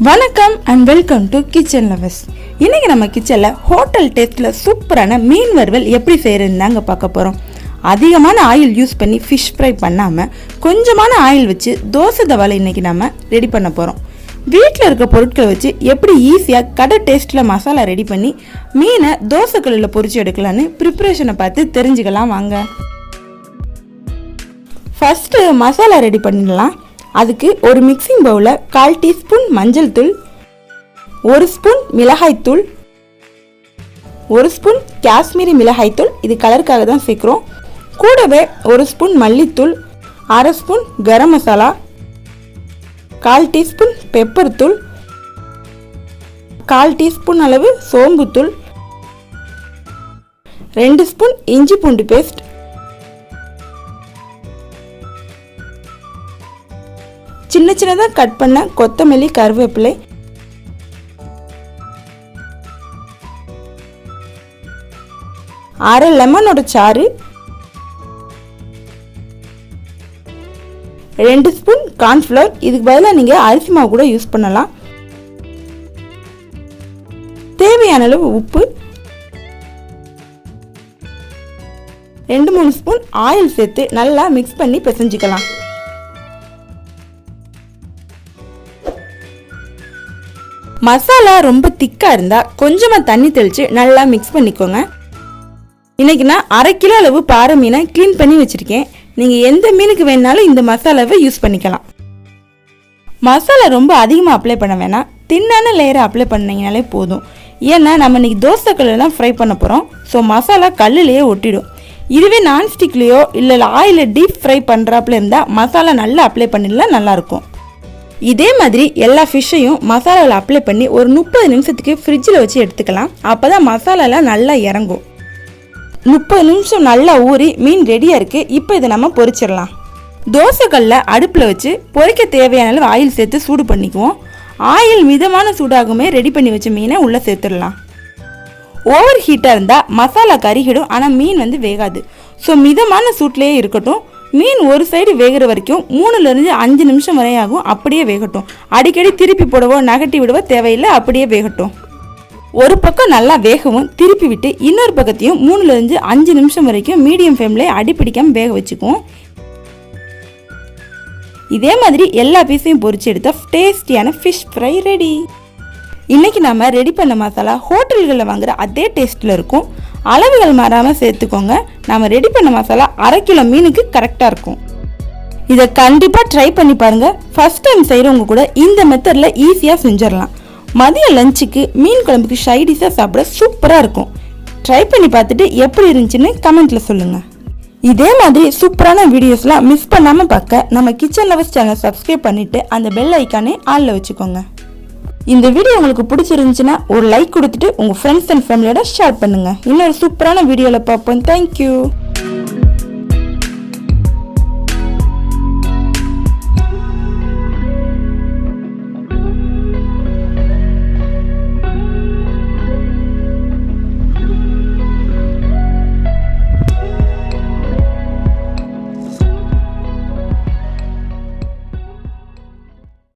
வணக்கம் and welcome to kitchen lovers. இன்னைக்கு நம்ம கிச்சன்ல ஹோட்டல் டேஸ்ட்ல சூப்பரான மீன் வறுவல் எப்படி செய்யறதுன்னு தாங்க பார்க்க போறோம். அதிகமான ஆயில் யூஸ் பண்ணி ஃபிஷ் ஃப்ரை பண்ணாம கொஞ்சமான ஆயில் வச்சு தோசை தவால இன்னைக்கு நம்ம ரெடி பண்ண போறோம். வீட்டில் இருக்க பொருட்களை வச்சு எப்படி ஈஸியாக கடை டேஸ்ட்டில் மசாலா ரெடி பண்ணி மீனை தோசை கல்லில் பொரிச்சு எடுக்கலான்னு ப்ரிப்ரேஷனை பார்த்து தெரிஞ்சுக்கலாம் வாங்க. ஃபர்ஸ்ட் மசாலா ரெடி பண்ணிடலாம். அதுக்கு ஒரு மிக்சிங் பவுலில் 1/4 டீஸ்பூன் மஞ்சள் தூள், 1 ஸ்பூன் மிளகாய் தூள், 1 ஸ்பூன் காஷ்மீரி மிளகாய் தூள், இது கலருக்காக தான் சேர்க்குறோம். கூடவே 1 ஸ்பூன் மல்லித்தூள், 1/2 spoon garam masala, 1/4 teaspoon pepper தூள், 1/4 டீஸ்பூன் அளவு சோம்புத்தூள், 2 ஸ்பூன் இஞ்சி பூண்டு பேஸ்ட், சின்ன சின்னதாக கட் பண்ண கொத்தமல்லி, கருவேப்பிலை, அரை லெமனோட சாறு, 2 ஸ்பூன் கார்ன்ஃப்ளவர், இதுக்கு பதிலாக நீங்கள் அரிசி மாவு கூட யூஸ் பண்ணலாம். தேவையான அளவு உப்பு, 2-3 ஸ்பூன் ஆயில் சேர்த்து நல்லா மிக்ஸ் பண்ணி பிசைஞ்சிக்கலாம். மசாலா ரொம்ப திக்காக இருந்தால் கொஞ்சமாக தண்ணி தெளித்து நல்லா மிக்ஸ் பண்ணிக்கோங்க. இன்றைக்கி நான் 1/2 கிலோ அளவு பாறை மீனை க்ளீன் பண்ணி வச்சுருக்கேன். நீங்கள் எந்த மீனுக்கு வேணாலும் இந்த மசாலாவை யூஸ் பண்ணிக்கலாம். மசாலா ரொம்ப அதிகமாக அப்ளை பண்ண வேணாம், தின்னான லேயரை அப்ளை பண்ணிங்கனாலே போதும். ஏன்னா நம்ம இன்றைக்கி தோசை கல்லில் தான் ஃப்ரை பண்ண போகிறோம். ஸோ மசாலா கல்லுலேயே ஒட்டிடும். இதுவே நான்ஸ்டிக்லேயோ இல்லை ஆயிலில் டீப் ஃப்ரை பண்ணுறாப்புல இருந்தால் மசாலா நல்லா அப்ளை பண்ணிடலாம், நல்லாயிருக்கும். இதே மாதிரி எல்லா ஃபிஷ்ஷையும் மசாலாவில் அப்ளை பண்ணி ஒரு 30 நிமிஷத்துக்கு ஃப்ரிட்ஜில் வச்சு எடுத்துக்கலாம். அப்போ தான் மசாலாலாம் நல்லா இறங்கும். 30 நிமிஷம் நல்லா ஊறி மீன் ரெடியாக இருக்குது. இப்போ இதை நம்ம பொரிச்சிடலாம். தோசைக்கல்ல அடுப்பில் வச்சு பொரிக்க தேவையான அளவு ஆயில் சேர்த்து சூடு பண்ணிக்குவோம். ஆயில் மிதமான சூடாகுமே ரெடி பண்ணி வச்ச மீனை உள்ளே சேர்த்துடலாம். ஓவர் ஹீட்டாக இருந்தால் மசாலா கருகிடும், ஆனால் மீன் வேகாது. ஸோ மிதமான சூட்லேயே இருக்கட்டும். மீன் ஒரு சைடு வேகிற வரைக்கும் 3லிருந்து 5 நிமிஷம் வரை ஆகும். அப்படியே வேகட்டும். அடிக்கடி திருப்பி போடவோ நகட்டி விடவோ தேவையில்லை, அப்படியே வேகட்டும். ஒரு பக்கம் நல்லா வேகவும் திருப்பி விட்டு இன்னொரு பக்கத்தையும் 3லிருந்து 5 நிமிஷம் வரைக்கும் மீடியம் ஃப்ளேமில் அடிப்பிடிக்காமல் வேக வச்சுக்குவோம். இதே மாதிரி எல்லா பீஸையும் பொரிச்சு எடுத்தால் டேஸ்டியான ஃபிஷ் ஃப்ரை ரெடி. இன்றைக்கி நாம் ரெடி பண்ண மசாலா ஹோட்டல்களில் வாங்குகிற அதே டேஸ்ட்டில் இருக்கும். அளவுகள் மாறாமல் சேர்த்துக்கோங்க. நாம் ரெடி பண்ண மசாலா 1/2 கிலோ மீனுக்கு கரெக்டாக இருக்கும். இதை கண்டிப்பாக ட்ரை பண்ணி பாருங்கள். ஃபர்ஸ்ட் டைம் செய்கிறவங்க கூட இந்த மெத்தடில் ஈஸியாக செஞ்சிடலாம். மதிய லஞ்சுக்கு மீன் குழம்புக்கு சைடிஷாக சாப்பிட சூப்பராக இருக்கும். ட்ரை பண்ணி பார்த்துட்டு எப்படி இருந்துச்சுன்னு கமெண்ட்டில் சொல்லுங்கள். இதே மாதிரி சூப்பரான வீடியோஸ்லாம் மிஸ் பண்ணாமல் பார்க்க நம்ம கிச்சன் லவர்ஸ் சேனல் சப்ஸ்கிரைப் பண்ணிவிட்டு அந்த பெல் ஐக்கானே ஆளில் வச்சுக்கோங்க. இந்த வீடியோ உங்களுக்கு பிடிச்சிருந்துச்சுன்னா ஒரு லைக் கொடுத்துட்டு உங்கள் ஃப்ரெண்ட்ஸ் அண்ட் ஃபேமிலியோட ஷேர் பண்ணுங்கள். இன்னொரு சூப்பரான வீடியோவில் பார்ப்போம். தேங்க்யூ.